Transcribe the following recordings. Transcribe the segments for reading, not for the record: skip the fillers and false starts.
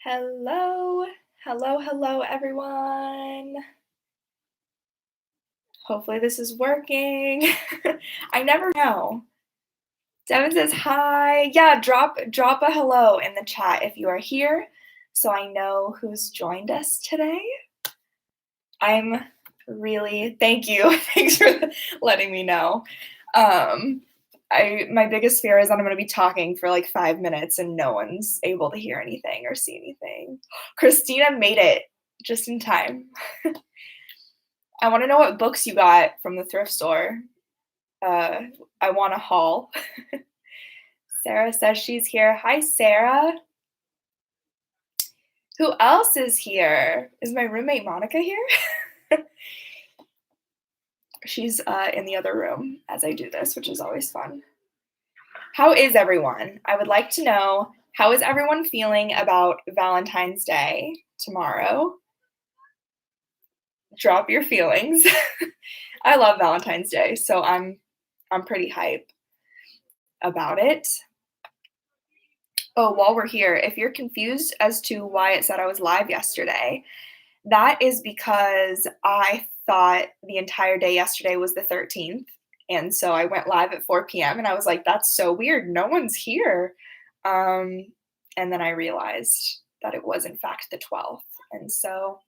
Hello. Hello, everyone. Hopefully this is working. I never know. Devin says hi. Yeah, drop a hello in the chat if you are here so I know who's joined us today. Thank you. Thanks for letting me know. My biggest fear is that I'm going to be talking for like 5 minutes and no one's able to hear anything or see anything. Christina made it just in time. I want to know what books you got from the thrift store. I want a haul. Sarah says she's here. Hi, Sarah. Who else is here? Is my roommate Monica here? She's in the other room as I do this, which is always fun. How is everyone? I would like to know, how is everyone feeling about Valentine's Day tomorrow? Drop your feelings. I love Valentine's Day, so I'm pretty hype about it. Oh, while we're here, if you're confused as to why it said I was live yesterday, that is because I thought the entire day yesterday was the 13th. And so I went live at 4 p.m. and I was like, that's so weird. No one's here. And then I realized that it was, in fact, the 12th. And so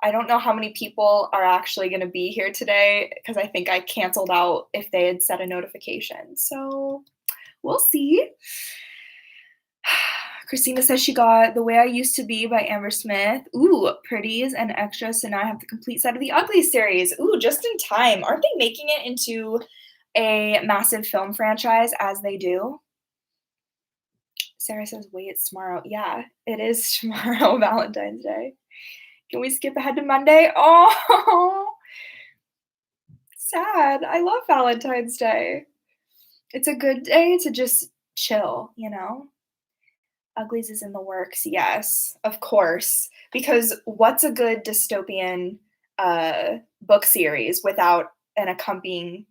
I don't know how many people are actually going to be here today because I think I canceled out if they had set a notification. So we'll see. Christina says she got The Way I Used to Be by Amber Smith. Ooh, pretties and extras. So now I have the complete set of the Ugly series. Ooh, just in time. Aren't they making it into a massive film franchise as they do? Sarah says, wait, it's tomorrow. Yeah, it is tomorrow, Valentine's Day. Can we skip ahead to Monday? Oh, sad. I love Valentine's Day. It's a good day to just chill, you know? Uglies is in the works, yes, of course. Because what's a good dystopian book series without an accompanying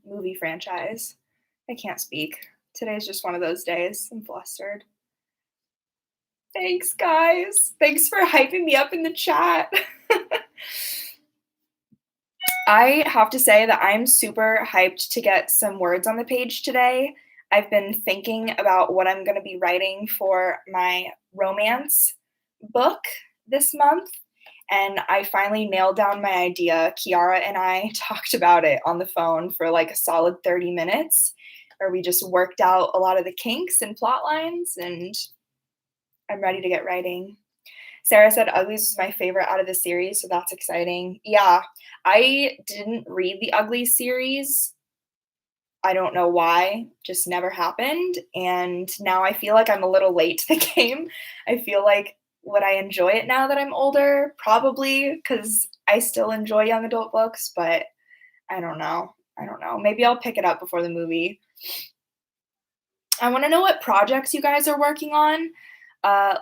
movie franchise? I can't speak. Today's just one of those days. I'm flustered. Thanks, guys. Thanks for hyping me up in the chat. I have to say that I'm super hyped to get some words on the page today. I've been thinking about what I'm going to be writing for my romance book this month, and I finally nailed down my idea. Kiara and I talked about it on the phone for like a solid 30 minutes, where we just worked out a lot of the kinks and plot lines, and I'm ready to get writing. Sarah said Uglies was my favorite out of the series, so that's exciting. Yeah, I didn't read the Uglies series. I don't know why, just never happened. And now I feel like I'm a little late to the game. I feel like, would I enjoy it now that I'm older? Probably, because I still enjoy young adult books, but I don't know. Maybe I'll pick it up before the movie. I want to know what projects you guys are working on.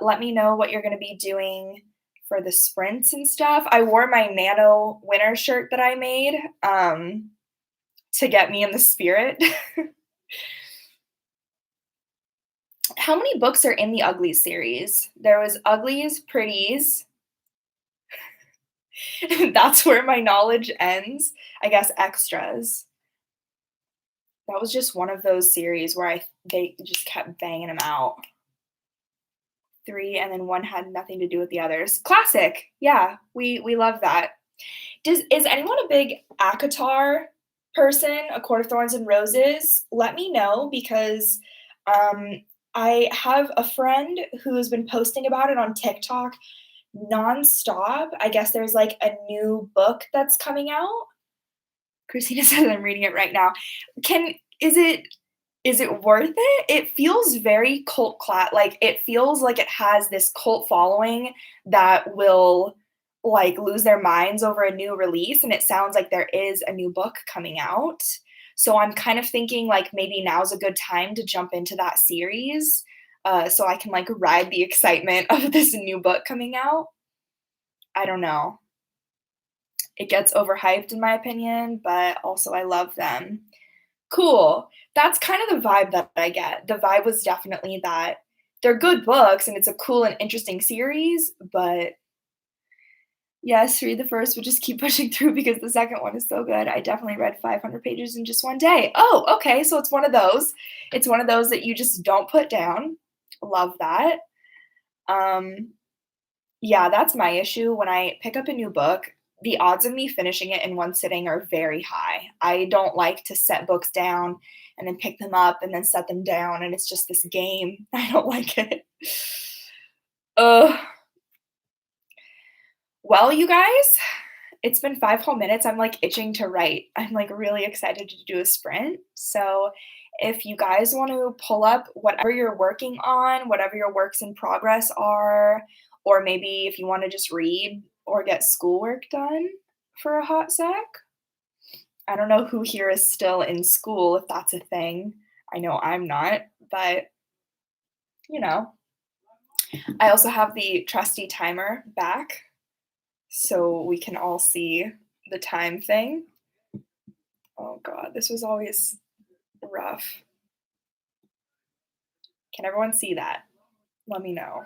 Let me know what you're going to be doing for the sprints and stuff. I wore my Nano winter shirt that I made to get me in the spirit. How many books are in the Uglies series? There was Uglies, Pretties. That's where my knowledge ends. I guess extras. That was just one of those series where they just kept banging them out. 3 and then 1 had nothing to do with the others. Classic. Yeah, we love that. Is anyone a big ACOTAR person, A Court of Thorns and Roses? Let me know because I have a friend who has been posting about it on TikTok nonstop. I guess there's like a new book that's coming out. Christina says I'm reading it right now. Is it worth it? It feels very like it feels like it has this cult following that will like lose their minds over a new release, and it sounds like there is a new book coming out. So I'm kind of thinking like maybe now's a good time to jump into that series so I can like ride the excitement of this new book coming out. I don't know. It gets overhyped in my opinion, but also I love them. Cool. That's kind of the vibe that I get. The vibe was definitely that they're good books and it's a cool and interesting series, but yes, read the first, but just keep pushing through because the second one is so good. I definitely read 500 pages in just one day. Oh, okay, so it's one of those. It's one of those that you just don't put down. Love that. Um, yeah, that's my issue. When I pick up a new book, the odds of me finishing it in one sitting are very high. I don't like to set books down and then pick them up and then set them down, and it's just this game. I don't like it. Ugh. Well, you guys, it's been 5 whole minutes. I'm, like, itching to write. I'm, like, really excited to do a sprint. So, if you guys want to pull up whatever you're working on, whatever your works in progress are, or maybe if you wanna just read or get schoolwork done for a hot sec. I don't know who here is still in school, if that's a thing. I know I'm not, but, you know. I also have the trusty timer back, so we can all see the time thing. Oh god, this was always rough. Can everyone see that? Let me know.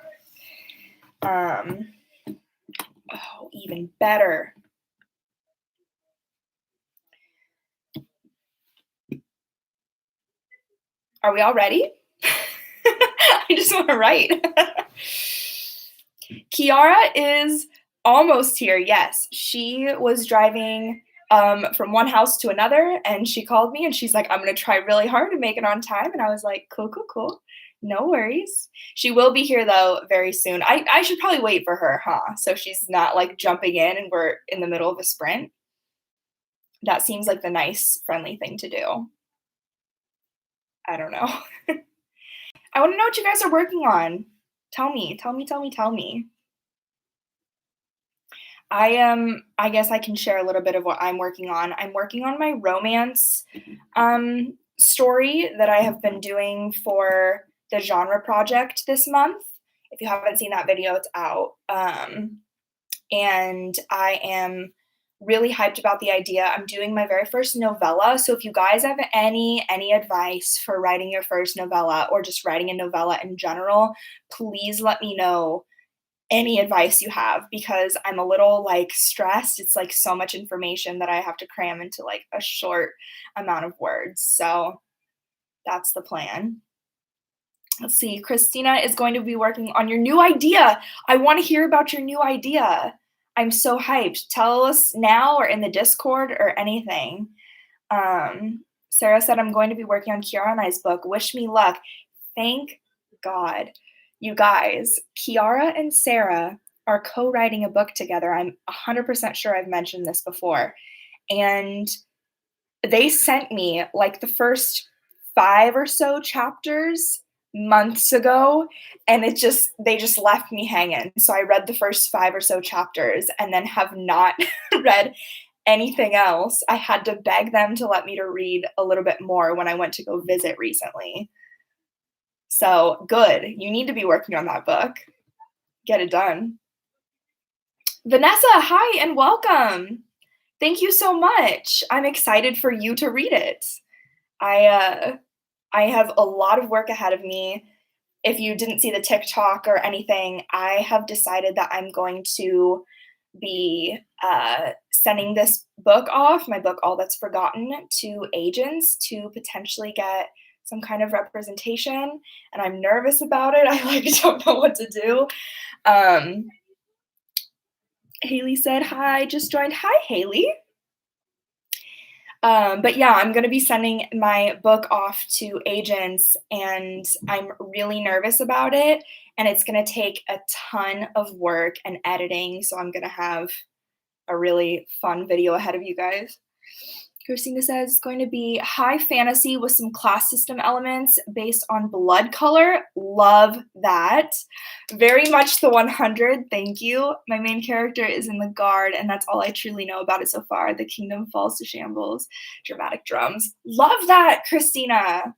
Oh, even better. Are we all ready? I just want to write. Kiara is almost here. Yes, she was driving from one house to another, and she called me and she's like, "I'm gonna try really hard to make it on time." And I was like, "Cool, cool, cool. No worries." She will be here though very soon. I should probably wait for her, huh? So she's not like jumping in and we're in the middle of a sprint. That seems like the nice, friendly thing to do. I don't know. I want to know what you guys are working on. Tell me, tell me, tell me, tell me. I guess I can share a little bit of what I'm working on. I'm working on my romance story that I have been doing for the genre project this month. If you haven't seen that video, it's out. And I am really hyped about the idea. I'm doing my very first novella. So if you guys have any advice for writing your first novella or just writing a novella in general, please let me know any advice you have because I'm a little like stressed. It's like so much information that I have to cram into like a short amount of words. So that's the plan. Let's see. Christina is going to be working on your new idea. I want to hear about your new idea. I'm so hyped. Tell us now or in the Discord or anything. Sarah said, I'm going to be working on Kiara and I's book. Wish me luck. Thank God. You guys, Kiara and Sarah are co-writing a book together. I'm 100% sure I've mentioned this before. And they sent me like the first 5 or so chapters months ago, and they just left me hanging. So I read the first 5 or so chapters and then have not read anything else. I had to beg them to let me to read a little bit more when I went to go visit recently. So good. You need to be working on that book. Get it done. Vanessa, hi and welcome. Thank you so much. I'm excited for you to read it. I have a lot of work ahead of me. If you didn't see the TikTok or anything, I have decided that I'm going to be sending this book off, my book, All That's Forgotten, to agents to potentially get some kind of representation. And I'm nervous about it. I like don't know what to do. Haley said, hi, just joined. Hi, Haley. But yeah, I'm going to be sending my book off to agents and I'm really nervous about it. And it's going to take a ton of work and editing. So I'm going to have a really fun video ahead of you guys. Christina says it's going to be high fantasy with some class system elements based on blood color. Love that. Very much the 100. Thank you. My main character is in the guard, and that's all I truly know about it so far. The kingdom falls to shambles. Dramatic drums. Love that, Christina.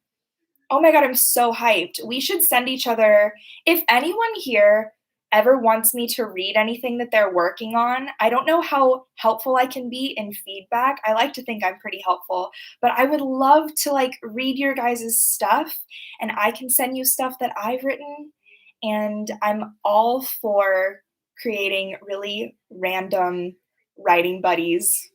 Oh my God, I'm so hyped. We should send each other, if anyone here ever wants me to read anything that they're working on, I don't know how helpful I can be in feedback. I like to think I'm pretty helpful, but I would love to like read your guys' stuff and I can send you stuff that I've written. And I'm all for creating really random writing buddies,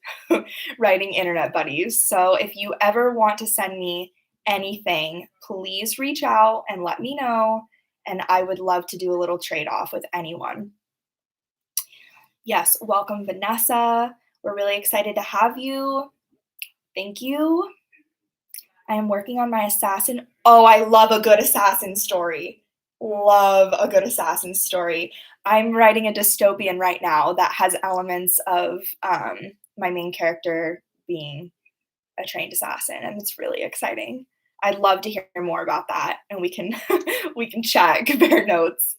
writing internet buddies. So if you ever want to send me anything, please reach out and let me know. And I would love to do a little trade off with anyone. Yes, welcome, Vanessa. We're really excited to have you. Thank you. I am working on my assassin. Oh, I love a good assassin story. Love a good assassin story. I'm writing a dystopian right now that has elements of my main character being a trained assassin, and it's really exciting. I'd love to hear more about that, and we can we can chat, compare notes.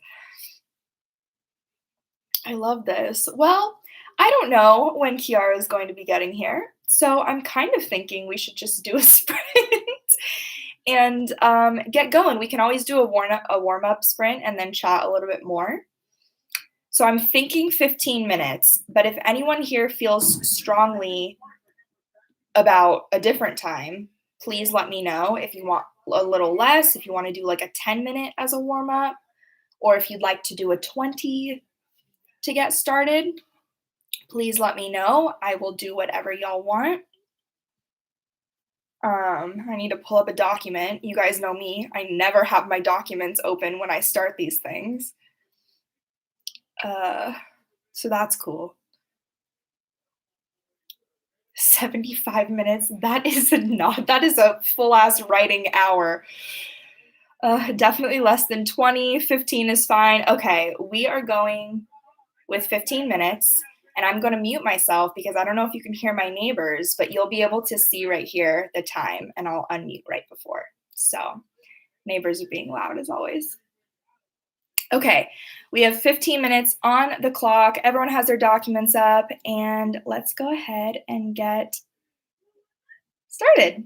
I love this. Well, I don't know when Kiara is going to be getting here, so I'm kind of thinking we should just do a sprint and get going. We can always do a warm up sprint and then chat a little bit more. So I'm thinking 15 minutes, but if anyone here feels strongly about a different time, please let me know if you want a little less, if you want to do like a 10-minute as a warm up, or if you'd like to do a 20 to get started. Please let me know. I will do whatever y'all want. I need to pull up a document. You guys know me. I never have my documents open when I start these things. So that's cool. 75 minutes. That is a full ass writing hour. Definitely less than 20. 15 is fine. Okay, we are going with 15 minutes. And I'm going to mute myself because I don't know if you can hear my neighbors, but you'll be able to see right here the time, and I'll unmute right before. So neighbors are being loud as always. Okay, we have 15 minutes on the clock. Everyone has their documents up, and let's go ahead and get started.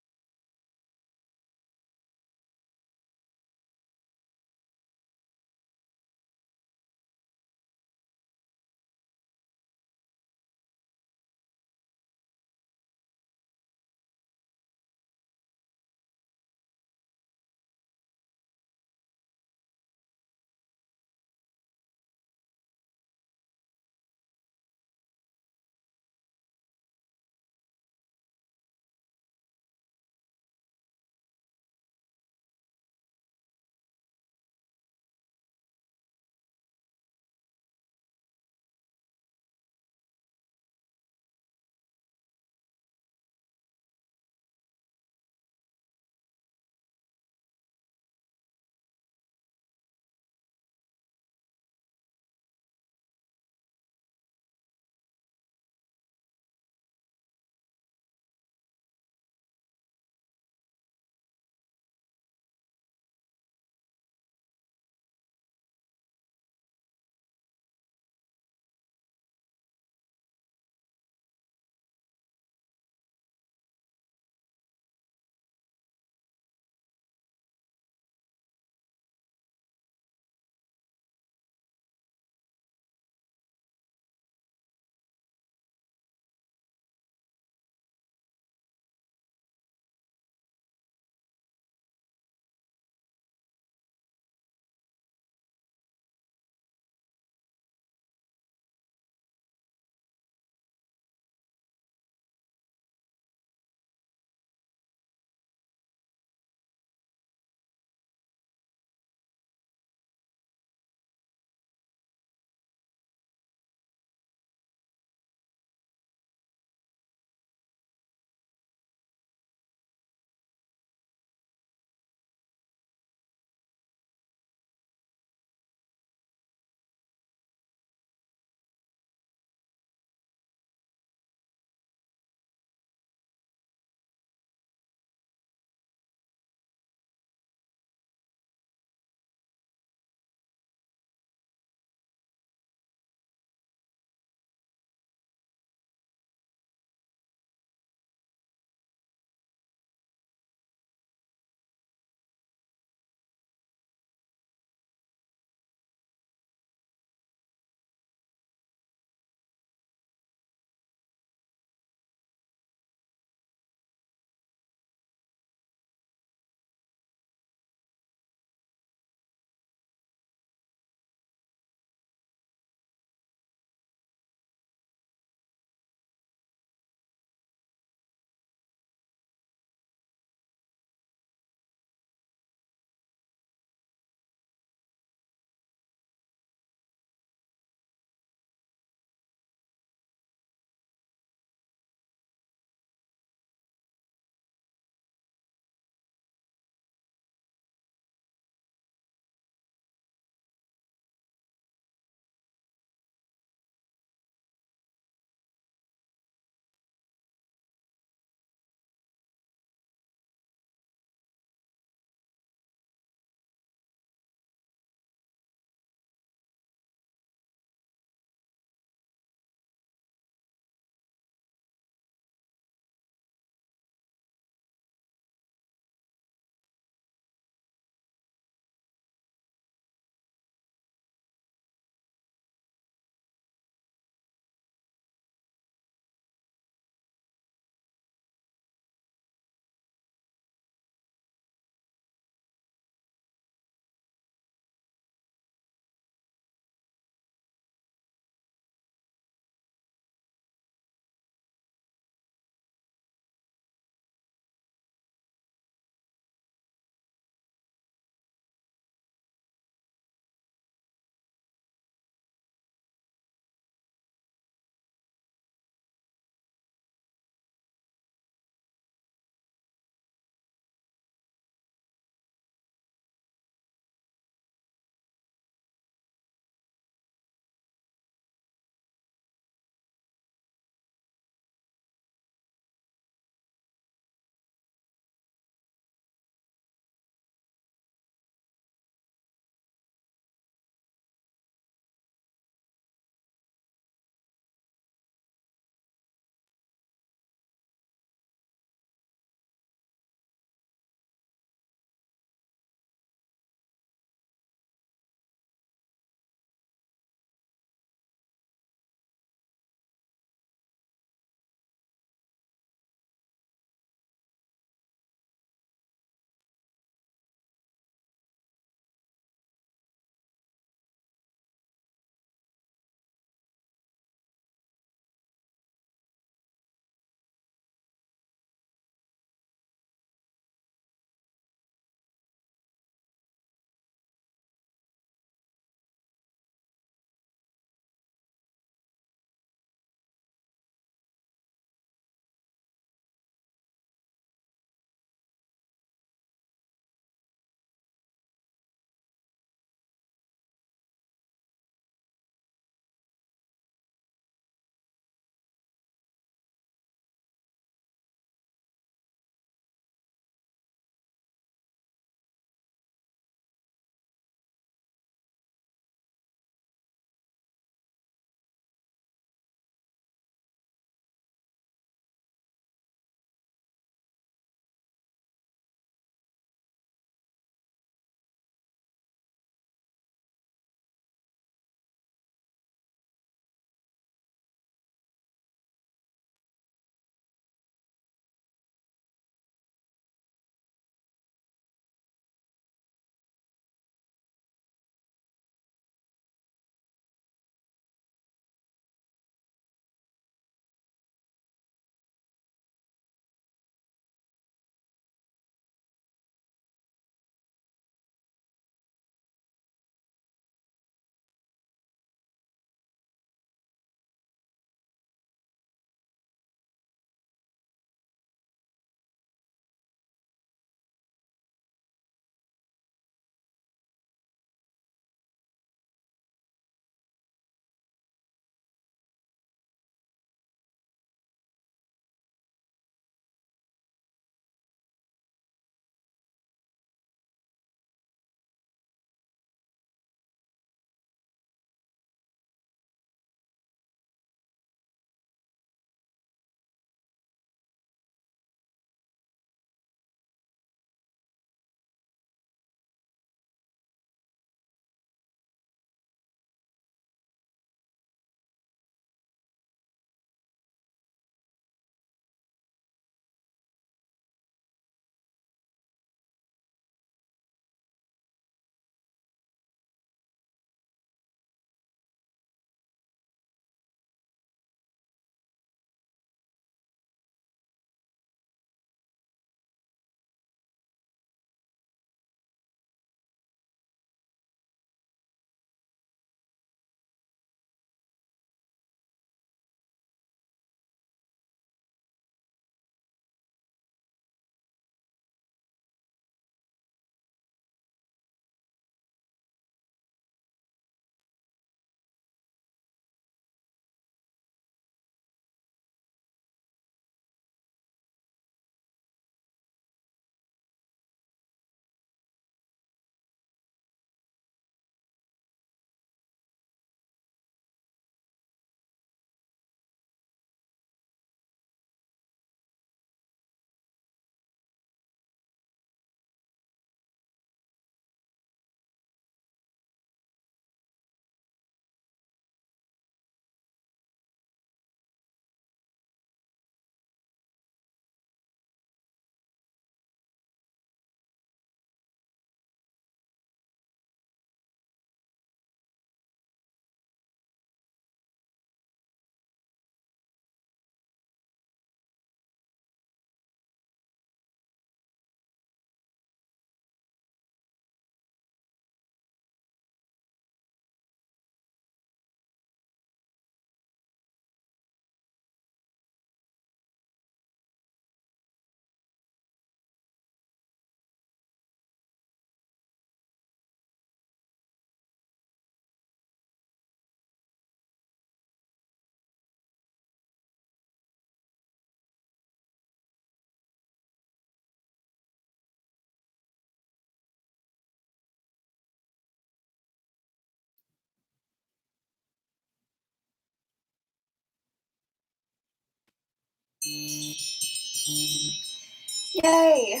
Yay!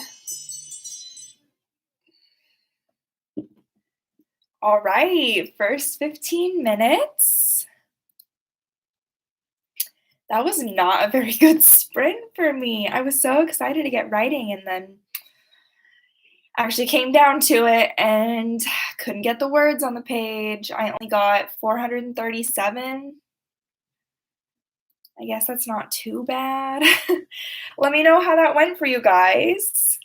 All right, first 15 minutes. That was not a very good sprint for me. I was so excited to get writing and then actually came down to it and couldn't get the words on the page. I only got 437. I guess that's not too bad. Let me know how that went for you guys.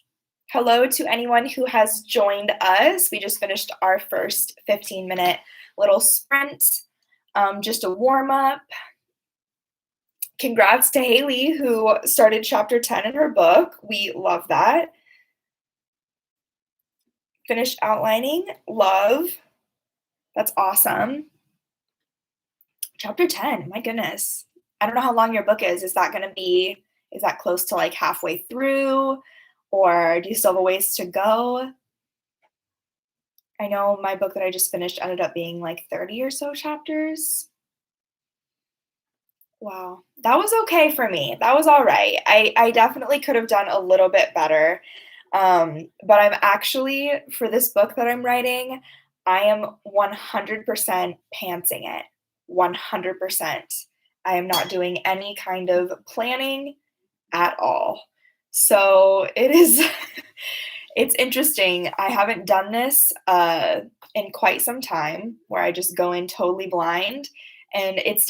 Hello to anyone who has joined us. We just finished our first 15-minute little sprint, just a warm up. Congrats to Haley, who started chapter 10 in her book. We love that. Finished outlining. Love. That's awesome. Chapter 10, my goodness. I don't know how long your book is. Is that close to like halfway through? Or do you still have a ways to go? I know my book that I just finished ended up being like 30 or so chapters. Wow. That was okay for me. That was all right. I definitely could have done a little bit better. But I'm actually, for this book that I'm writing, I am 100% pantsing it. 100%. I am not doing any kind of planning at all. So it is, it's interesting. I haven't done this in quite some time where I just go in totally blind. And it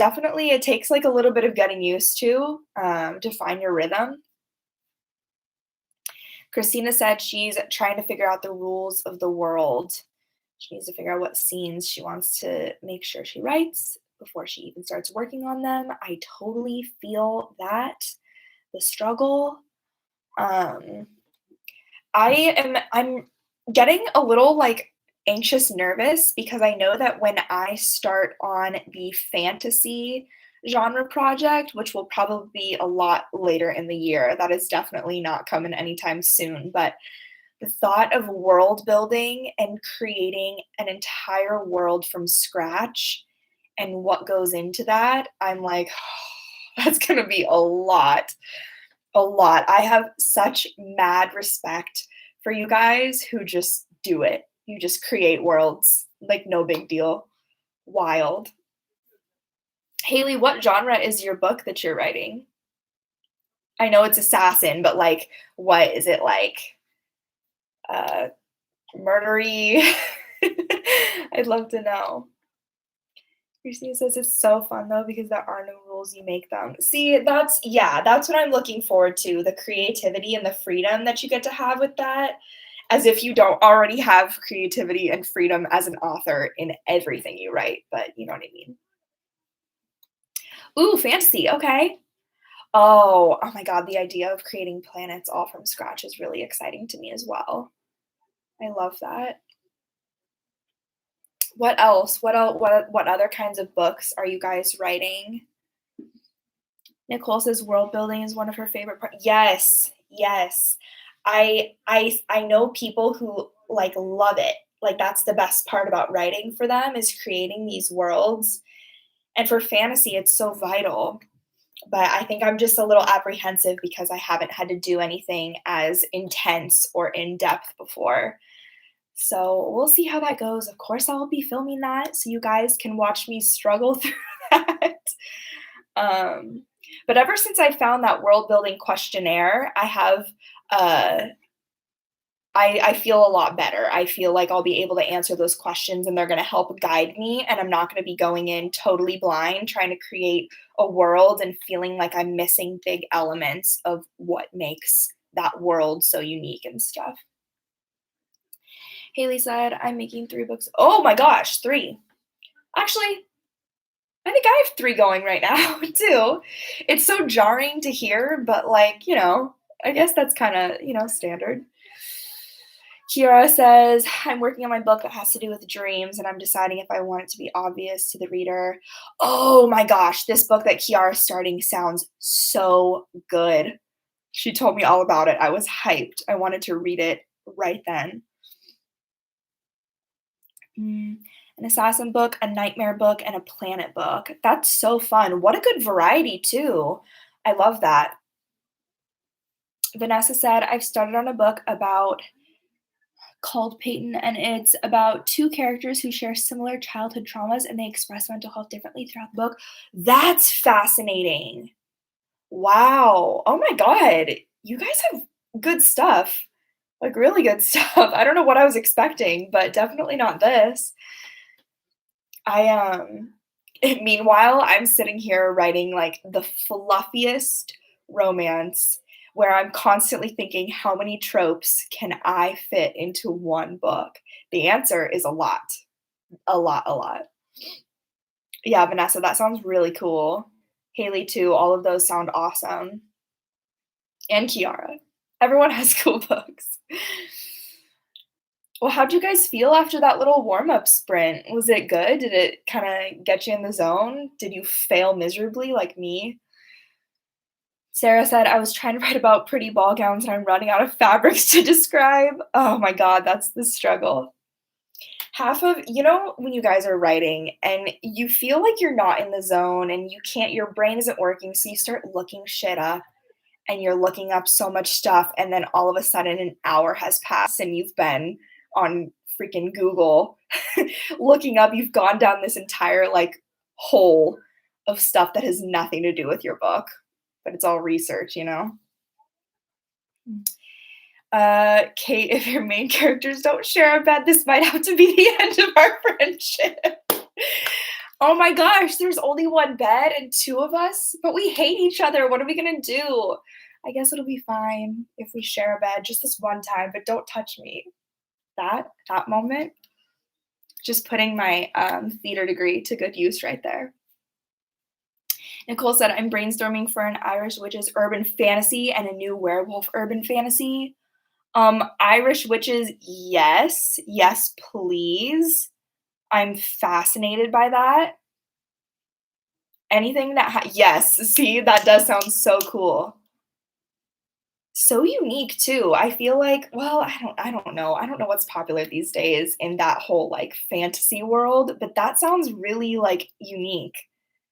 takes like a little bit of getting used to find your rhythm. Christina said she's trying to figure out the rules of the world. She needs to figure out what scenes she wants to make sure she writes before she even starts working on them. I totally feel that, the struggle. Um, I'm getting a little like anxious, nervous because I know that when I start on the fantasy genre project, which will probably be a lot later in the year, that is definitely not coming anytime soon, but the thought of world building and creating an entire world from scratch and what goes into that, I'm like, that's going to be a lot. A lot. I have such mad respect for you guys who just do it. You just create worlds, like no big deal. Wild. Haley, what genre is your book that you're writing? I know it's assassin, but like, what is it like? Uh, Murdery? I'd love to know. Christine says it's so fun though because there are no rules, you make them. See, that's what I'm looking forward to, the creativity and the freedom that you get to have with that, as if you don't already have creativity and freedom as an author in everything you write, but you know what I mean. Ooh, fantasy, okay. Oh my god, the idea of creating planets all from scratch is really exciting to me as well. I love that. What else? What other kinds of books are you guys writing? Nicole says world building is one of her favorite parts. Yes, yes. I know people who like love it. Like that's the best part about writing for them is creating these worlds. And for fantasy, it's so vital. But I think I'm just a little apprehensive because I haven't had to do anything as intense or in depth before. So we'll see how that goes. Of course, I will be filming that so you guys can watch me struggle through that. Um, but ever since I found that world building questionnaire, uh, I feel a lot better. I feel like I'll be able to answer those questions and they're going to help guide me. And I'm not going to be going in totally blind, trying to create a world and feeling like I'm missing big elements of what makes that world so unique and stuff. Haley said, I'm making 3 books. Oh my gosh, 3. Actually, I think I have 3 going right now too. It's so jarring to hear, but like, I guess that's kind of, standard. Kiara says, I'm working on my book that has to do with dreams, and I'm deciding if I want it to be obvious to the reader. Oh my gosh, this book that Kiara's starting sounds so good. She told me all about it. I was hyped. I wanted to read it right then. An assassin book, a nightmare book, and a planet book. That's so fun. What a good variety, too. I love that. Vanessa said, I've started on a book about called Peyton, and it's about two characters who share similar childhood traumas and they express mental health differently throughout the book. That's fascinating. Wow. Oh my God. You guys have good stuff. Like really good stuff. I don't know what I was expecting, but definitely not this. I meanwhile, I'm sitting here writing like the fluffiest romance where I'm constantly thinking, how many tropes can I fit into one book? The answer is a lot. A lot, a lot. Yeah, Vanessa, that sounds really cool. Haley too, all of those sound awesome. And Kiara. Everyone has cool books. Well, how'd you guys feel after that little warm-up sprint? Was it good? Did it kinda get you in the zone? Did you fail miserably like me? Sarah said, "I was trying to write about pretty ball gowns and I'm running out of fabrics to describe." Oh my god, that's the struggle. Half of when you guys are writing and you feel like you're not in the zone and you can't your brain isn't working, so you start looking shit up and you're looking up so much stuff, and then all of a sudden an hour has passed and you've been on freaking Google looking up, you've gone down this entire like hole of stuff that has nothing to do with your book, but it's all research. Kate, if your main characters don't share a bed, this might have to be the end of our friendship. Oh my gosh, there's only one bed and two of us, but we hate each other. What are we gonna do? I guess it'll be fine if we share a bed just this one time, but don't touch me. That moment, just putting my theater degree to good use right there. Nicole said, I'm brainstorming for an Irish witches urban fantasy and a new werewolf urban fantasy. Irish witches, yes. Yes, please. I'm fascinated by that. Anything that yes, see, that does sound so cool. So unique too. I feel like, well, I don't know. I don't know what's popular these days in that whole like fantasy world, but that sounds really like unique.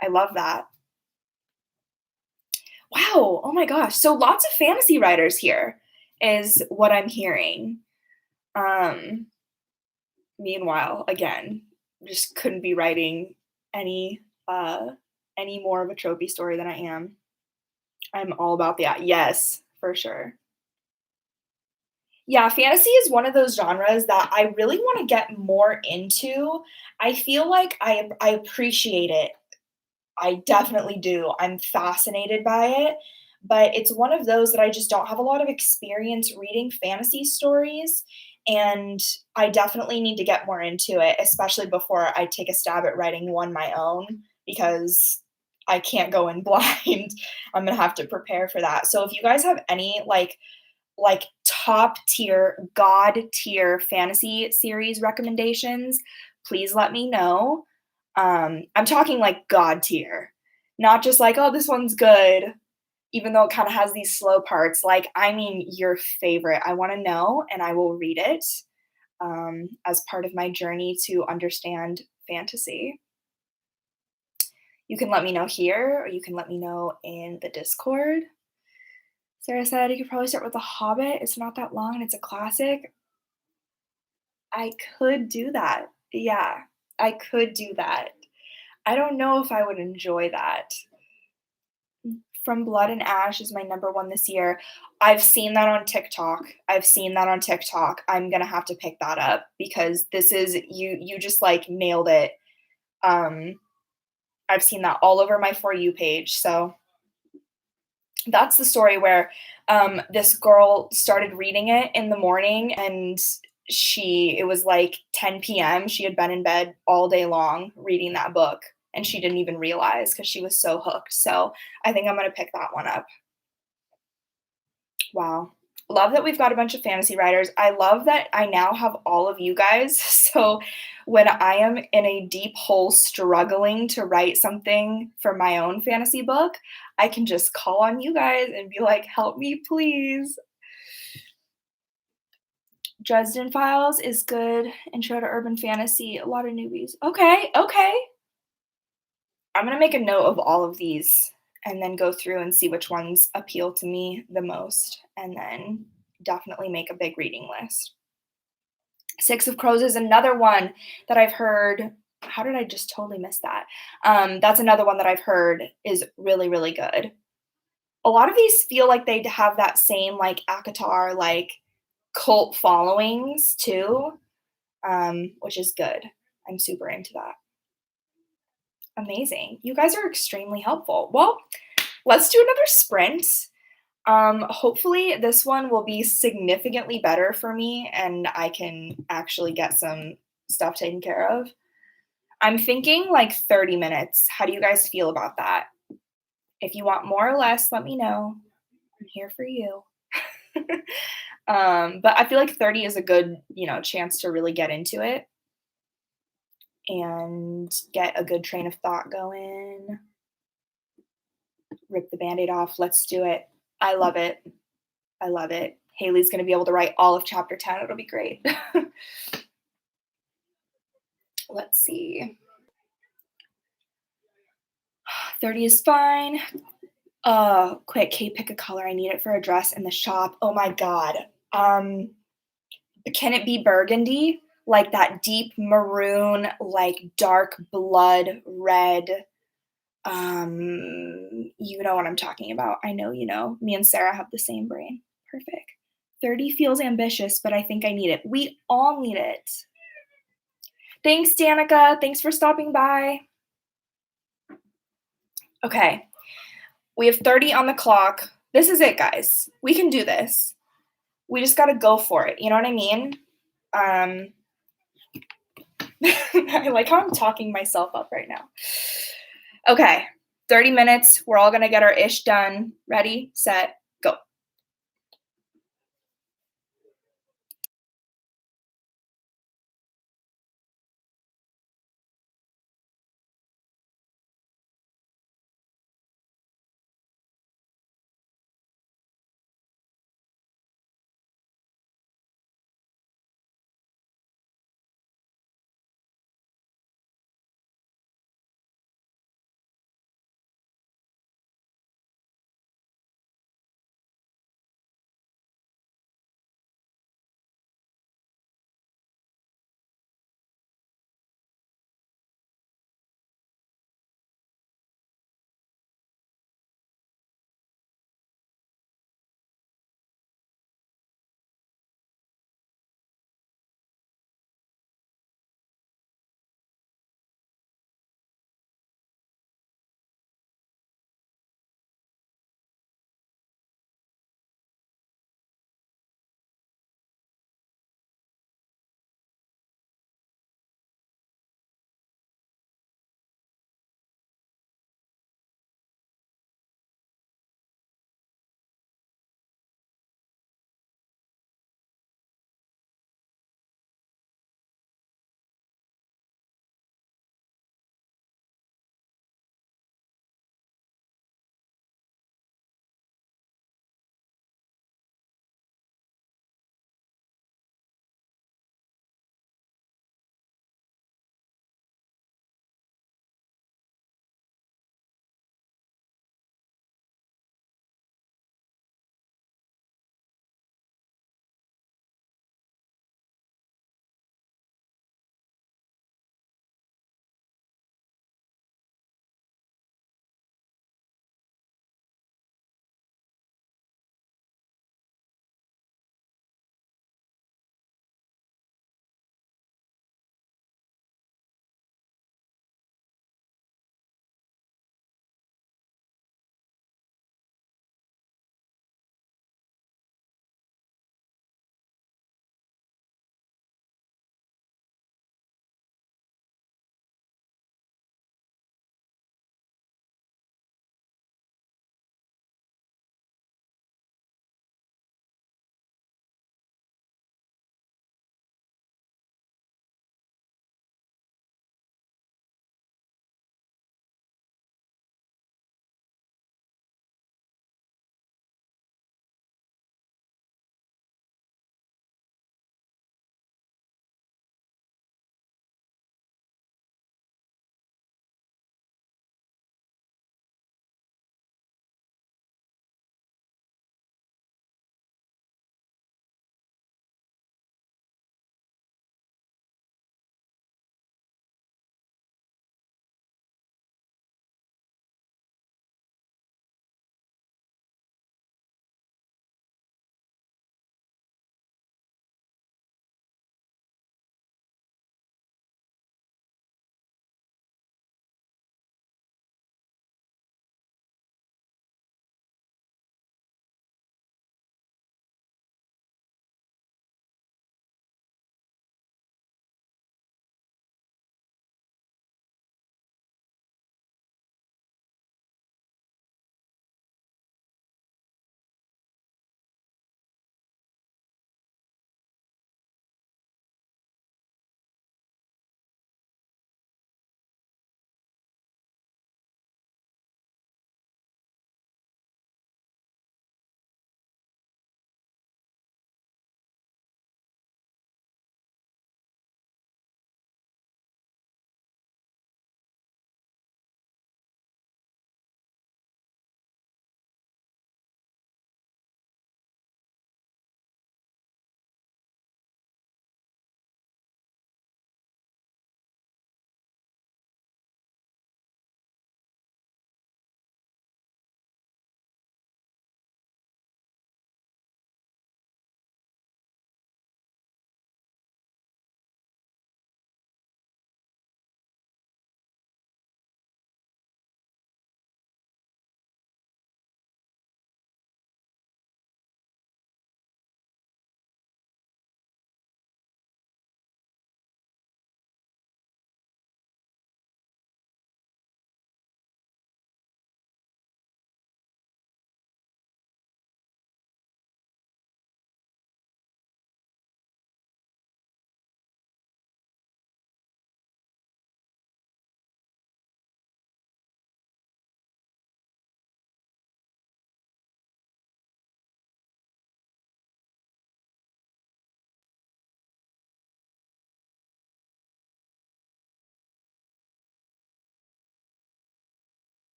I love that. Wow. Oh my gosh. So lots of fantasy writers here is what I'm hearing. Um Meanwhile, again, just couldn't be writing any uh any more of a tropey story than I am. I'm all about that. Yes, for sure. Yeah, fantasy is one of those genres that I really want to get more into. I feel like I appreciate it. I definitely do. I'm fascinated by it, but it's one of those that I just don't have a lot of experience reading fantasy stories, and I definitely need to get more into it, especially before I take a stab at writing one my own because I can't go in blind. I'm gonna have to prepare for that. So if you guys have any like top tier, god tier fantasy series recommendations, please let me know. I'm talking like god tier, not just like, oh, this one's good, even though it kind of has these slow parts. Like, I mean, your favorite. I want to know, and I will read it as part of my journey to understand fantasy. You can let me know here, or you can let me know in the Discord. Sarah said you could probably start with The Hobbit. It's not that long and it's a classic. I could do that. Yeah, I could do that. I don't know if I would enjoy that. From Blood and Ash is my number one this year. I've seen that on TikTok. I'm gonna have to pick that up because this is you just like nailed it. Um, I've seen that all over my For You page. So that's the story where this girl started reading it in the morning and it was like 10 p.m. She had been in bed all day long reading that book and she didn't even realize because she was so hooked. So I think I'm going to pick that one up. Wow. Love that we've got a bunch of fantasy writers. I love that I now have all of you guys. So when I am in a deep hole struggling to write something for my own fantasy book, I can just call on you guys and be like, help me, please. Dresden Files is good. Intro to Urban Fantasy. A lot of newbies. Okay, okay. I'm going to make a note of all of these and then go through and see which ones appeal to me the most, and then definitely make a big reading list. Six of Crows is another one that I've heard. How did I just totally miss that? That's another one that I've heard is really, really good. A lot of these feel like they have that same like ACOTAR like cult followings too, which is good. I'm super into that. Amazing. You guys are extremely helpful. Well, let's do another sprint. Hopefully this one will be significantly better for me and I can actually get some stuff taken care of. I'm thinking like 30 minutes. How do you guys feel about that? If you want more or less, let me know. I'm here for you. But I feel like 30 is a good, chance to really get into it and get a good train of thought going. Rip the Band-Aid off. Let's do it. I love it. I love it. Haley's going to be able to write all of chapter 10. It'll be great. Let's see. 30 is fine. Quick, Kate, pick a color. I need it for a dress in the shop. Oh my God. Can it be burgundy? Like that deep maroon, like dark blood red. You know what I'm talking about. I know you know. Me and Sarah have the same brain. Perfect. 30 feels ambitious, but I think I need it. We all need it. Thanks, Danica. Thanks for stopping by. Okay. We have 30 on the clock. This is it, guys. We can do this. We just got to go for it. You know what I mean? I like how I'm talking myself up right now. Okay. 30 minutes. We're all going to get our ish done. Ready, set, go.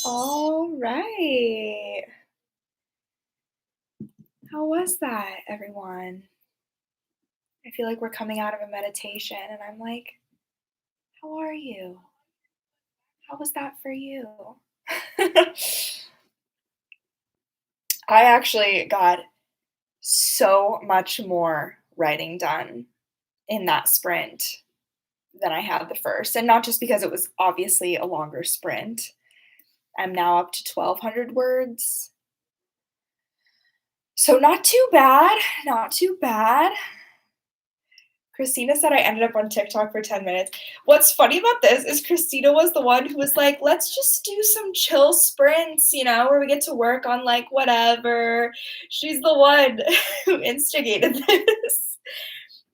All right. How was that, everyone? I feel like we're coming out of a meditation, and I'm like, how are you? How was that for you? I actually got so much more writing done in that sprint than I had the first. And not just because it was obviously a longer sprint. I'm now up to 1,200 words. So not too bad. Not too bad. Christina said I ended up on TikTok for 10 minutes. What's funny about this is Christina was the one who was like, let's just do some chill sprints, where we get to work on like whatever. She's the one who instigated this.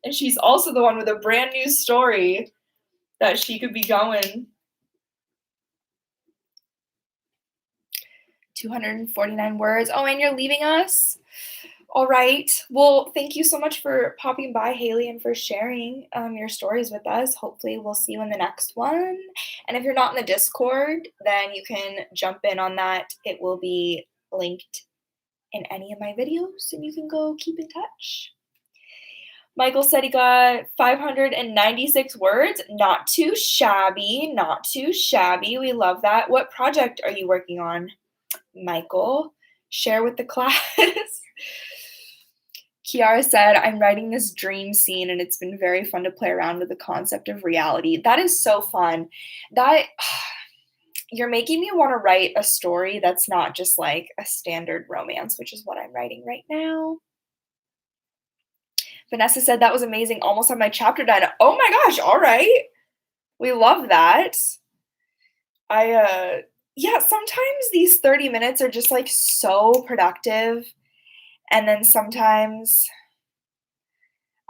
And she's also the one with a brand new story that she could be going. 249 words. Oh, and you're leaving us? All right. Well, thank you so much for popping by, Haley, and for sharing your stories with us. Hopefully, we'll see you in the next one. And if you're not in the Discord, then you can jump in on that. It will be linked in any of my videos, and you can go keep in touch. Michael said he got 596 words. Not too shabby. Not too shabby. We love that. What project are you working on, Michael? Share with the class. Kiara said, I'm writing this dream scene and it's been very fun to play around with the concept of reality. That is so fun. That you're making me want to write a story that's not just like a standard romance, which is what I'm writing right now. Vanessa said that was amazing. Almost had my chapter done. Oh my gosh, all right. We love that. Yeah, sometimes these 30 minutes are just like so productive. And then sometimes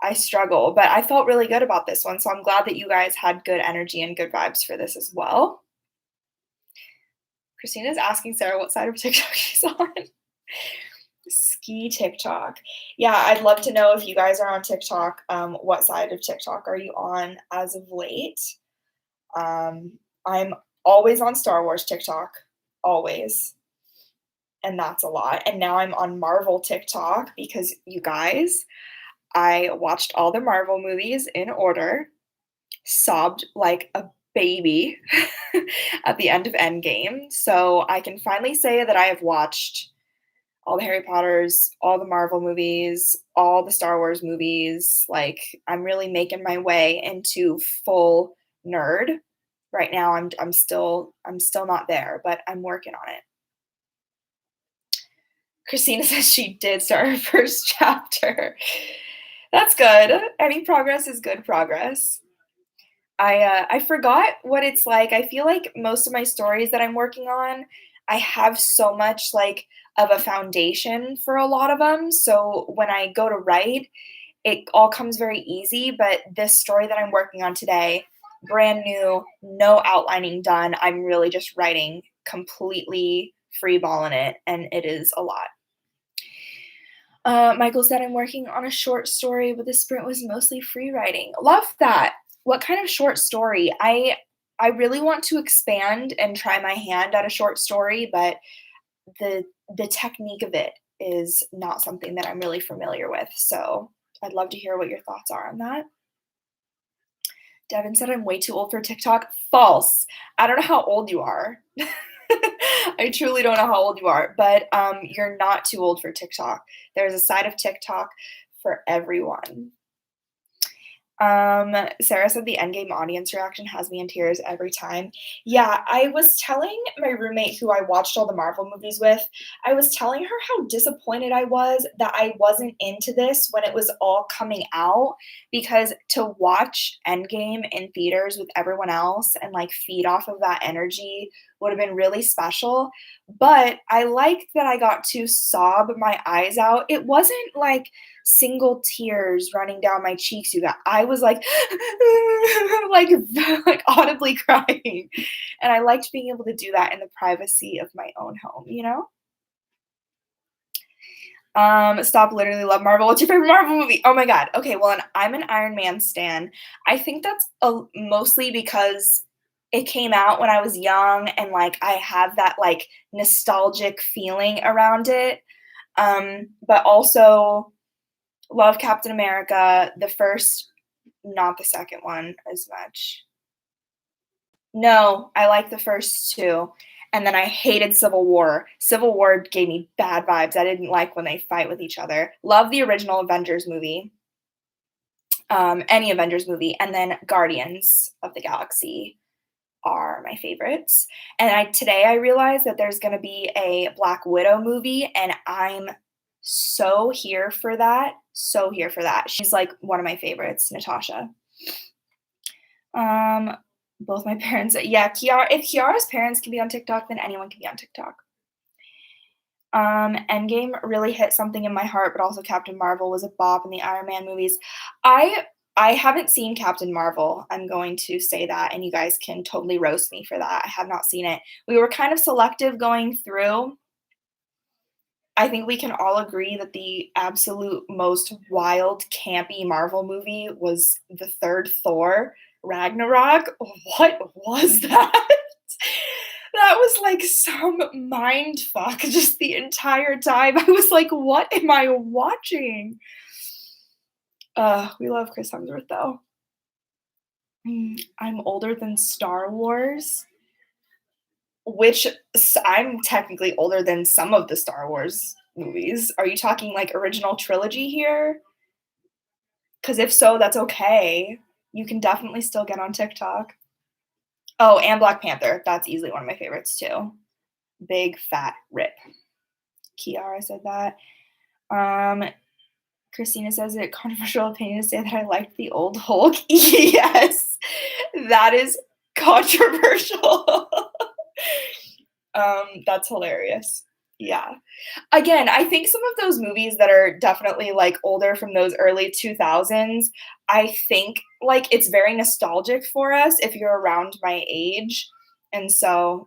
I struggle, but I felt really good about this one. So I'm glad that you guys had good energy and good vibes for this as well. Christina's asking Sarah what side of TikTok she's on. Ski TikTok. Yeah, I'd love to know if you guys are on TikTok. What side of TikTok are you on as of late? I'm always on Star Wars TikTok, always. And that's a lot. And now I'm on Marvel TikTok because you guys, I watched all the Marvel movies in order, sobbed like a baby at the end of Endgame. So I can finally say that I have watched all the Harry Potters, all the Marvel movies, all the Star Wars movies. Like I'm really making my way into full nerd. Right now I'm still not there, but I'm working on it. Christina says she did start her first chapter. That's good. Any progress is good progress. I forgot what it's like. I feel like most of my stories that I'm working on, I have so much like of a foundation for a lot of them. So when I go to write, it all comes very easy. But this story that I'm working on today, brand new, no outlining done. I'm really just writing completely freeballing it, and it is a lot. Michael said, I'm working on a short story, but the sprint was mostly free writing. Love that. What kind of short story? I really want to expand and try my hand at a short story, but the technique of it is not something that I'm really familiar with. So I'd love to hear what your thoughts are on that. Devin said, I'm way too old for TikTok. False. I don't know how old you are. I truly don't know how old you are, but you're not too old for TikTok. There's a side of TikTok for everyone. Sarah said the Endgame audience reaction has me in tears every time. Yeah, I was telling my roommate who I watched all the Marvel movies with, I was telling her how disappointed I was that I wasn't into this when it was all coming out, because to watch Endgame in theaters with everyone else and like feed off of that energy would have been really special. But I liked that I got to sob my eyes out. It wasn't like single tears running down my cheeks, you got. I was like like audibly crying, and I liked being able to do that in the privacy of my own home, Stop, literally love Marvel. What's your favorite Marvel movie? Oh my god. Okay, well, I'm an Iron Man stan. I think that's mostly because it came out when I was young and, like, I have that, like, nostalgic feeling around it, but also love Captain America, the first, not the second one as much. No, I like the first 2, and then I hated Civil War. Civil War gave me bad vibes, I didn't like when they fight with each other. Love the original Avengers movie, any Avengers movie, and then Guardians of the Galaxy are my favorites. And today I realized that there's gonna be a Black Widow movie, and I'm so here for that, so here for that. She's, like, one of my favorites, Natasha. Um, both my parents yeah, Kiara if Kiara's parents can be on TikTok, then anyone can be on TikTok. Endgame really hit something in my heart, but also Captain Marvel was a bop in the Iron Man movies. I I haven't seen Captain Marvel. I'm going to say that, and you guys can totally roast me for that. I have not seen it. We were kind of selective going through. I think we can all agree that the absolute most wild, campy Marvel movie was the third Thor, Ragnarok. What was that? That was like some mind fuck just the entire time. I was like, "What am I watching?" We love Chris Hemsworth though. I'm older than Star Wars, which I'm technically older than some of the Star Wars movies. Are you talking like original trilogy here? Because if so, that's okay. You can definitely still get on TikTok. Oh, and Black Panther. That's easily one of my favorites too. Big fat rip. Kiara said that. Um, Christina says it controversial opinion to say that I liked the old Hulk. Yes, that is controversial. That's hilarious. Yeah. Again, I think some of those movies that are definitely, like, older from those early 2000s, I think, like, it's very nostalgic for us if you're around my age, and so,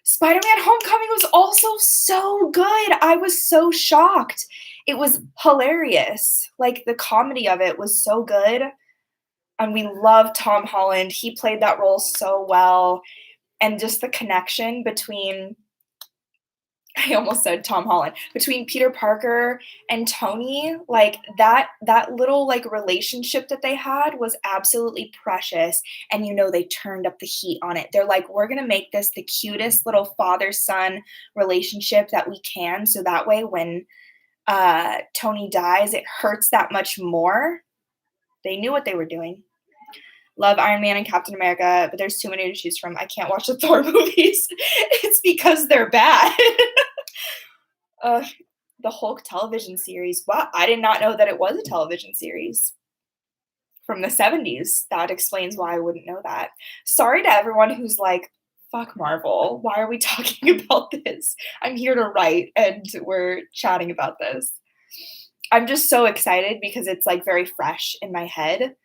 Spider-Man: Homecoming was also so good, I was so shocked. It was hilarious, like, the comedy of it was so good, and we love Tom Holland, he played that role so well, and just the connection between I almost said Tom Holland. Between Peter Parker and Tony, like that little like relationship that they had was absolutely precious. And they turned up the heat on it. They're like, we're gonna make this the cutest little father-son relationship that we can. So that way when Tony dies, it hurts that much more. They knew what they were doing. Love Iron Man and Captain America, but there's too many to choose from. I can't watch the Thor movies. It's because they're bad. Uh, the Hulk television series. Wow, I did not know that it was a television series from the 70s. That explains why I wouldn't know that. Sorry to everyone who's like, fuck Marvel. Why are we talking about this? I'm here to write and we're chatting about this. I'm just so excited because it's like very fresh in my head.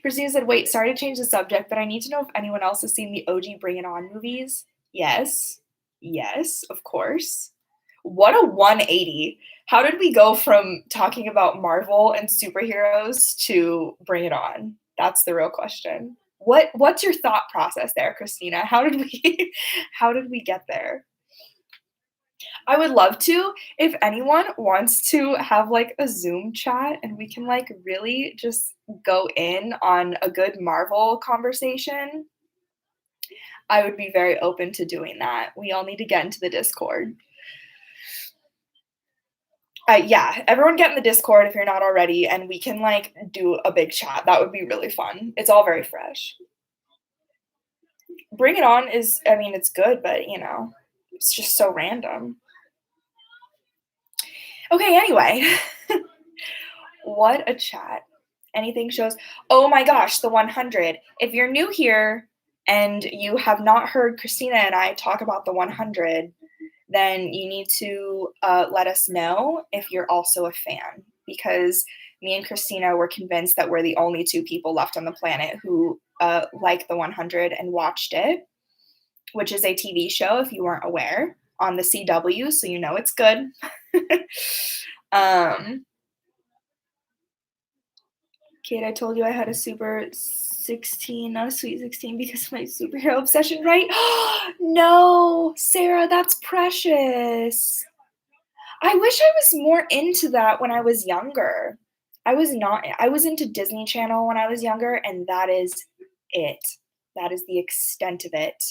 Christina said, wait, sorry to change the subject, but I need to know if anyone else has seen the OG Bring It On movies. Yes. Yes, of course. What a 180. How did we go from talking about Marvel and superheroes to Bring It On? That's the real question. What's your thought process there, Christina? How did we how did we get there? I would love to. If anyone wants to have like a Zoom chat and we can like really just go in on a good Marvel conversation, I would be very open to doing that. We all need to get into the Discord. Yeah, everyone get in the Discord if you're not already, and we can like do a big chat. That would be really fun. It's all very fresh. Bring It On is, I mean, it's good, but it's just so random. Okay, anyway. What a chat. Anything shows. Oh my gosh, the 100. If you're new here and you have not heard Christina and I talk about the 100, then you need to let us know if you're also a fan, because me and Christina were convinced that we're the only two people left on the planet who like the 100 and watched it, which is a TV show, if you weren't aware, on the CW, so you know it's good. Kate, I told you I had a super 16, not a sweet 16 because of my superhero obsession, right? No, Sarah, that's precious. I wish I was more into that when I was younger. I was not. I was into Disney Channel when I was younger, and that is it. That is the extent of it.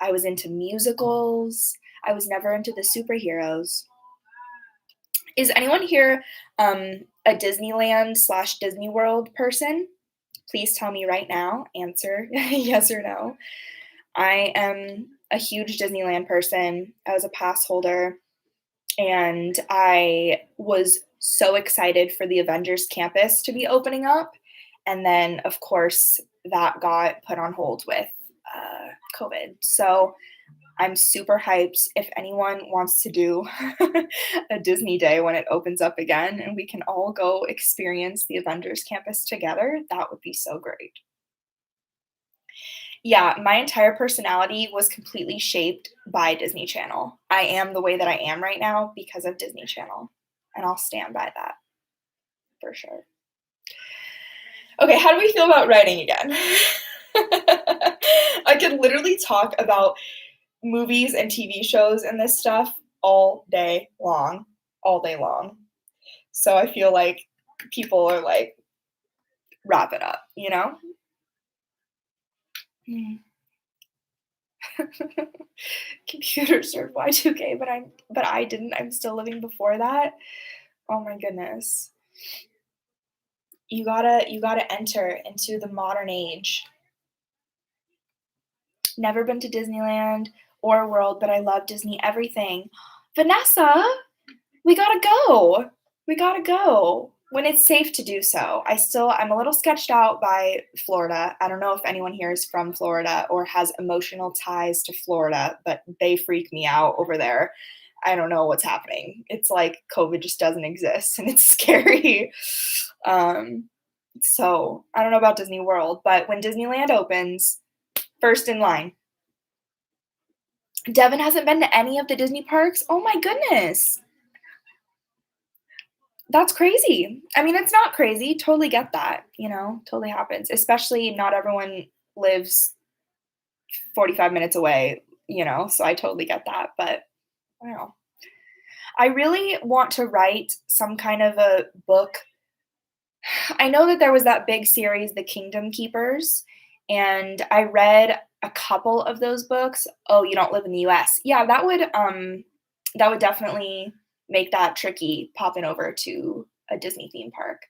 I was into musicals. I was never into the superheroes. Is anyone here a Disneyland slash Disney World person? Please tell me right now. Answer yes or no. I am a huge Disneyland person. I was a pass holder, and I was so excited for the Avengers campus to be opening up. And then, of course, that got put on hold with COVID. So I'm super hyped. If anyone wants to do a Disney day when it opens up again and we can all go experience the Avengers campus together, that would be so great. Yeah, my entire personality was completely shaped by Disney Channel. I am the way that I am right now because of Disney Channel, and I'll stand by that for sure. Okay, how do we feel about writing again? I could literally talk about movies and TV shows and this stuff all day long. So I feel like people are like, wrap it up, you know? Mm. Computers served Y2K, but I didn't. I'm still living before that. Oh my goodness. You gotta enter into the modern age. Never been to Disneyland or World, but I love Disney everything. Vanessa, we gotta go. We gotta go when it's safe to do so. I'm a little sketched out by Florida. I don't know if anyone here is from Florida or has emotional ties to Florida, but they freak me out over there. I don't know what's happening. It's like COVID just doesn't exist and it's scary. Um, so I don't know about Disney World, but when Disneyland opens, first in line. Devin hasn't been to any of the Disney parks. Oh my goodness. That's crazy. I mean, it's not crazy. Totally get that, totally happens. Especially not everyone lives 45 minutes away, so I totally get that. But wow. I really want to write some kind of a book. I know that there was that big series, The Kingdom Keepers, and I read a couple of those books. Oh, you don't live in the US. Yeah, that would definitely make that tricky popping over to a Disney theme park.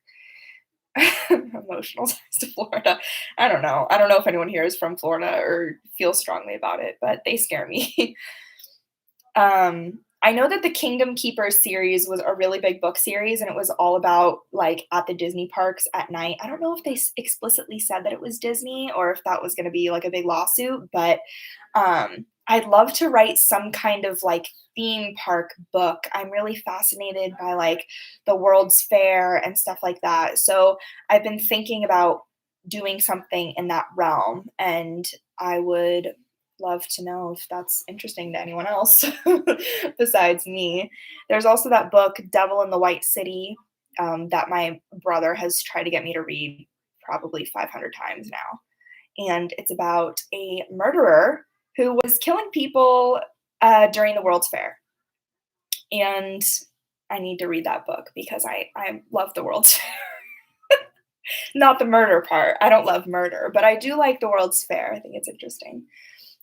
Emotional ties to Florida. I don't know. I don't know if anyone here is from Florida or feels strongly about it, but they scare me. I know that the Kingdom Keepers series was a really big book series, and it was all about like at the Disney parks at night. I don't know if they explicitly said that it was Disney or if that was going to be like a big lawsuit, but I'd love to write some kind of like theme park book. I'm really fascinated by like the World's Fair and stuff like that. So I've been thinking about doing something in that realm, and I would love to know if that's interesting to anyone else besides me. There's also that book, Devil in the White City, that my brother has tried to get me to read probably 500 times now. And it's about a murderer who was killing people during the World's Fair. And I need to read that book because I love the World's Fair. Not the murder part. I don't love murder, but I do like the World's Fair. I think it's interesting.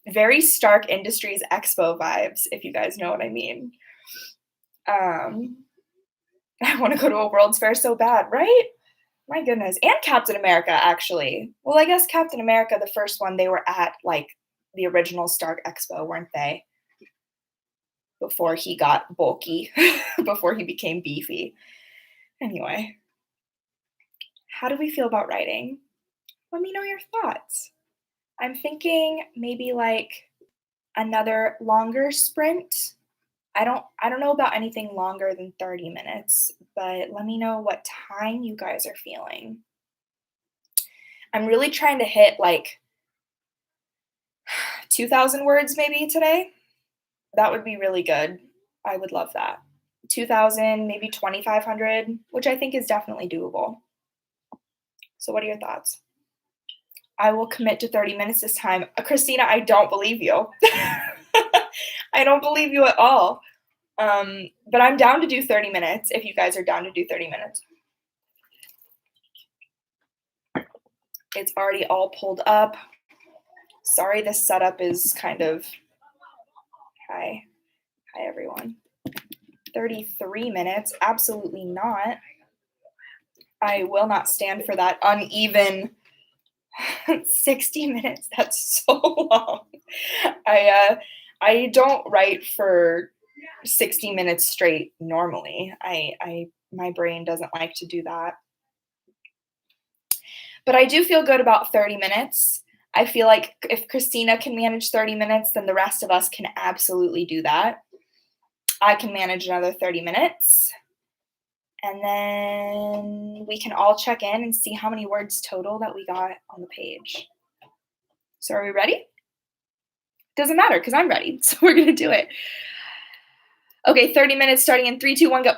Very Stark Industries Expo vibes, if you guys know what I mean. Um, I want to go to a World's Fair so bad, right? My goodness. And Captain America, actually. Well, I guess Captain America, the first one, they were at like the original Stark Expo, weren't they? Before he got bulky, before he became beefy. Anyway, how do we feel about writing? Let me know your thoughts. I'm thinking maybe like another longer sprint. I don't know about anything longer than 30 minutes, but let me know what time you guys are feeling. I'm really trying to hit like 2,000 words maybe today. That would be really good. I would love that. 2,000, maybe 2,500, which I think is definitely doable. So what are your thoughts? I will commit to 30 minutes this time. Christina, I don't believe you. I don't believe you at all. But I'm down to do 30 minutes if you guys are down to do 30 minutes. It's already all pulled up. Sorry, this setup is kind of, hi everyone. 33 minutes, absolutely not. I will not stand for that uneven 60 minutes. That's so long. I don't write for 60 minutes straight normally. My brain doesn't like to do that. But I do feel good about 30 minutes. I feel like if Christina can manage 30 minutes, then the rest of us can absolutely do that. I can manage another 30 minutes. And then we can all check in and see how many words total that we got on the page. So are we ready? Doesn't matter because I'm ready. So we're going to do it. Okay, 30 minutes starting in 3, 2, 1, go.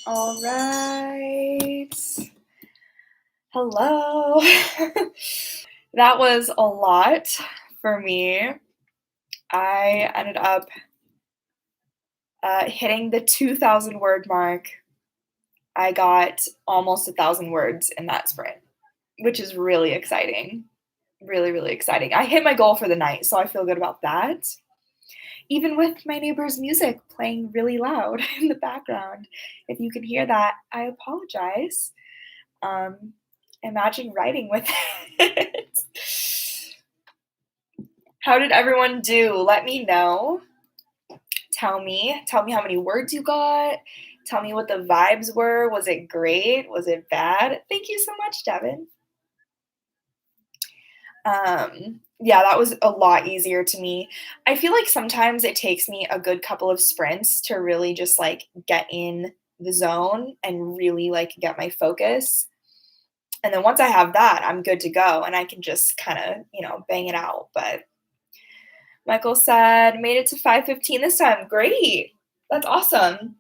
All right. Hello. That was a lot for me. I ended up hitting the 2,000 word mark. I got almost 1,000 words in that sprint, which is really exciting. Really, really exciting. I hit my goal for the night, so I feel good about that. Even with my neighbor's music playing really loud in the background. If you can hear that, I apologize. Um, Imagine writing with it. How did everyone do? Let me know. Tell me how many words you got. Tell me what the vibes were. Was it great? Was it bad? Thank you so much, Devin. Yeah, that was a lot easier to me. I feel like sometimes it takes me a good couple of sprints to really just like get in the zone and really like get my focus. And then once I have that, I'm good to go and I can just kind of, bang it out. But Michael said, made it to 5:15 this time. Great. That's awesome.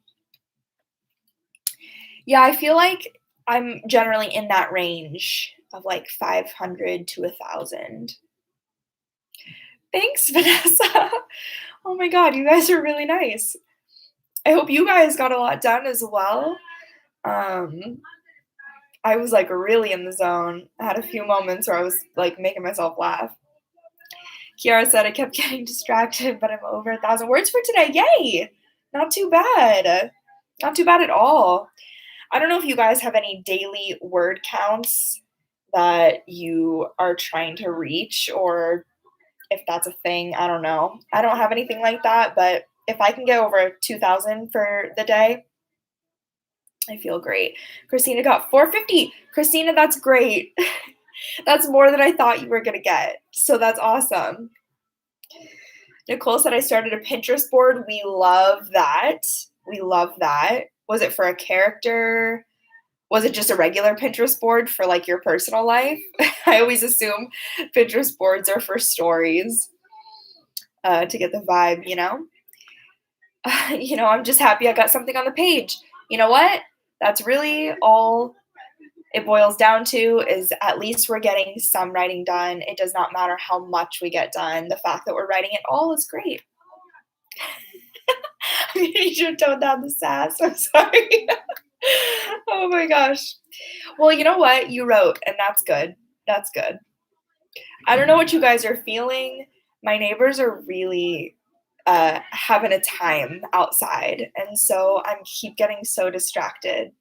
Yeah, I feel like I'm generally in that range of like 500 to 1,000. Thanks, Vanessa. Oh my God, you guys are really nice. I hope you guys got a lot done as well. Um, I was like really in the zone. I had a few moments where I was like making myself laugh. Kiara said I kept getting distracted, but I'm over 1,000 words for today. Yay! Not too bad. Not too bad at all. I don't know if you guys have any daily word counts that you are trying to reach or if that's a thing. I don't know. I don't have anything like that, but if I can get over 2,000 for the day, I feel great. Christina got 450. Christina, that's great. That's more than I thought you were going to get. So that's awesome. Nicole said I started a Pinterest board. We love that. We love that. Was it for a character? Was it just a regular Pinterest board for like your personal life? I always assume Pinterest boards are for stories to get the vibe, I'm just happy I got something on the page. You know what? That's really all it boils down to is at least we're getting some writing done. It does not matter how much we get done. The fact that we're writing it all is great. You should tone down the sass. I'm sorry. Oh my gosh. Well, you know what? You wrote, and that's good. That's good. I don't know what you guys are feeling. My neighbors are really having a time outside, and so I keep getting so distracted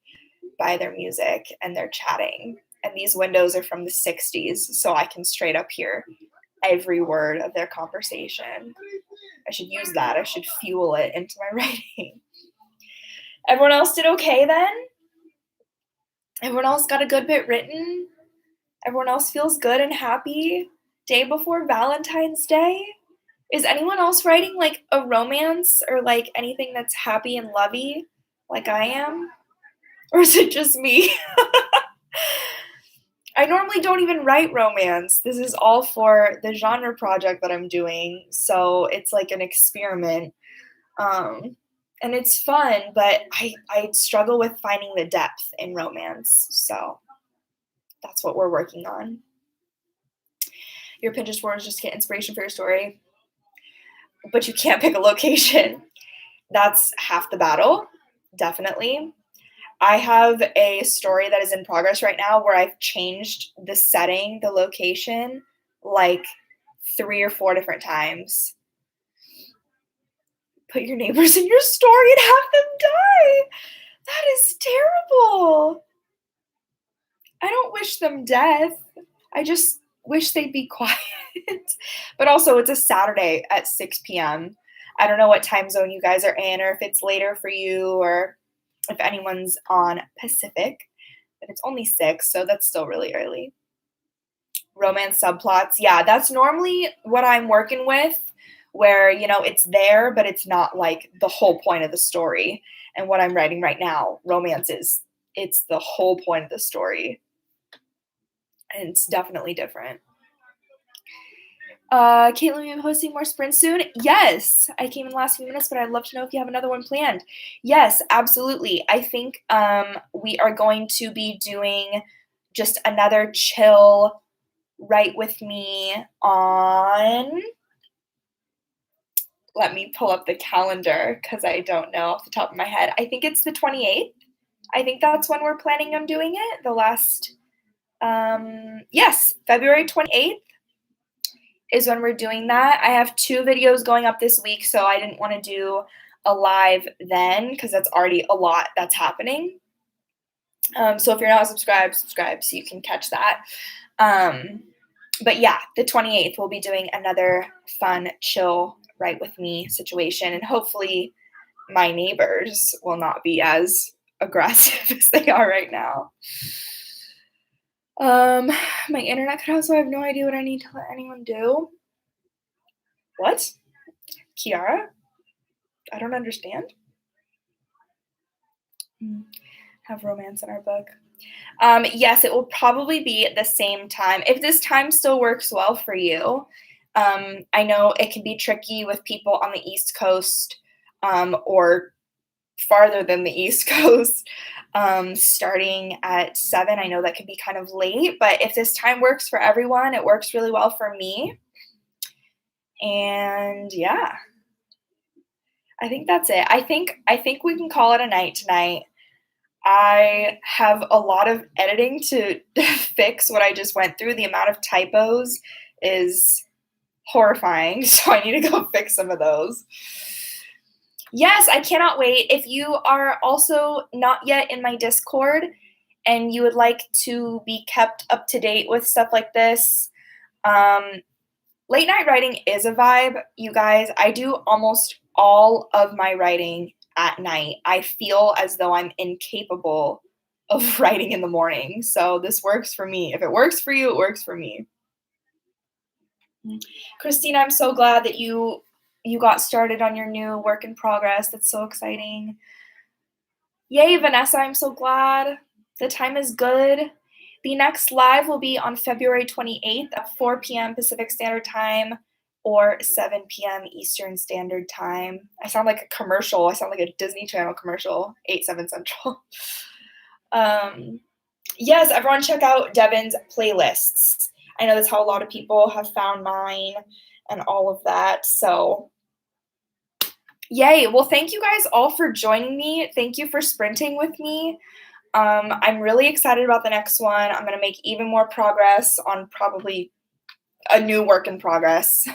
by their music and their chatting. And these windows are from the 60s, so I can straight up hear every word of their conversation. I should use that. I should fuel it into my writing. Everyone else did okay then? Everyone else got a good bit written? Everyone else feels good and happy? Day before Valentine's Day? Is anyone else writing like a romance or like anything that's happy and lovey like I am? Or is it just me? I normally don't even write romance. This is all for the genre project that I'm doing. So it's like an experiment. And it's fun, but I struggle with finding the depth in romance. So that's what we're working on. Your Pinterest board is just to get inspiration for your story, but you can't pick a location. That's half the battle, definitely. I have a story that is in progress right now where I've changed the setting, the location, like 3 or 4 different times. Put your neighbors in your story and have them die. That is terrible. I don't wish them death. I just wish they'd be quiet. But also, it's a Saturday at 6 p.m. I don't know what time zone you guys are in, or if it's later for you, or if anyone's on Pacific. But it's only 6, so that's still really early. Romance subplots. Yeah, that's normally what I'm working with, where, it's there, but it's not like the whole point of the story. And what I'm writing right now, romance it's the whole point of the story. And it's definitely different. Caitlin, will you be posting more sprints soon? Yes. I came in the last few minutes, but I'd love to know if you have another one planned. Yes, absolutely. I think we are going to be doing just another chill write with me on, let me pull up the calendar because I don't know off the top of my head. I think it's the 28th. I think that's when we're planning on doing it. The last, yes, February 28th is when we're doing that. I have 2 videos going up this week, so I didn't want to do a live then because that's already a lot that's happening. So if you're not subscribed, subscribe so you can catch that. But yeah, the 28th, we'll be doing another fun, chill, write with me situation, and hopefully my neighbors will not be as aggressive as they are right now. My internet cut out, so I have no idea what I need to let anyone do. What? Kiara? I don't understand. Have romance in our book. Yes, it will probably be at the same time. If this time still works well for you, I know it can be tricky with people on the East Coast or farther than the East Coast, starting at 7. I know that can be kind of late, but if this time works for everyone, it works really well for me. And yeah, I think that's it. I think we can call it a night tonight. I have a lot of editing to fix what I just went through. The amount of typos is horrifying, so I need to go fix some of those. Yes, I cannot wait. If you are also not yet in my Discord and you would like to be kept up to date with stuff like this, late night writing is a vibe, you guys. I do almost all of my writing at night. I feel as though I'm incapable of writing in the morning. So this works for me. If it works for you, it works for me. Christina, I'm so glad that you got started on your new work in progress. That's so exciting. Yay, Vanessa, I'm so glad. The time is good. The next live will be on February 28th at 4 p.m. Pacific Standard Time or 7 p.m. Eastern Standard Time. I sound like a commercial. I sound like a Disney Channel commercial, 8/7 Central. Yes, everyone check out Devon's playlists. I know that's how a lot of people have found mine and all of that. So yay. Well, thank you guys all for joining me. Thank you for sprinting with me. I'm really excited about the next one. I'm going to make even more progress on probably a new work in progress,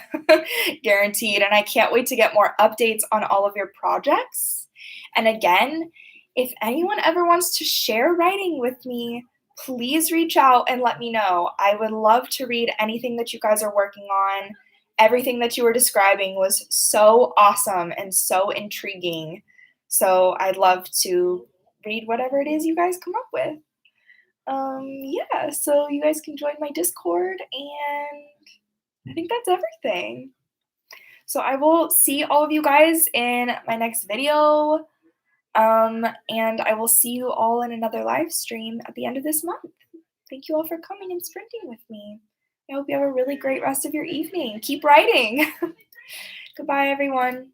guaranteed. And I can't wait to get more updates on all of your projects. And again, if anyone ever wants to share writing with me, please reach out and let me know. I would love to read anything that you guys are working on. Everything that you were describing was so awesome and so intriguing. So I'd love to read whatever it is you guys come up with. Yeah, so you guys can join my Discord, and I think that's everything. So I will see all of you guys in my next video, and I will see you all in another live stream at the end of this month. Thank you all for coming and sprinting with me. I hope you have a really great rest of your evening. Keep writing. Goodbye, everyone.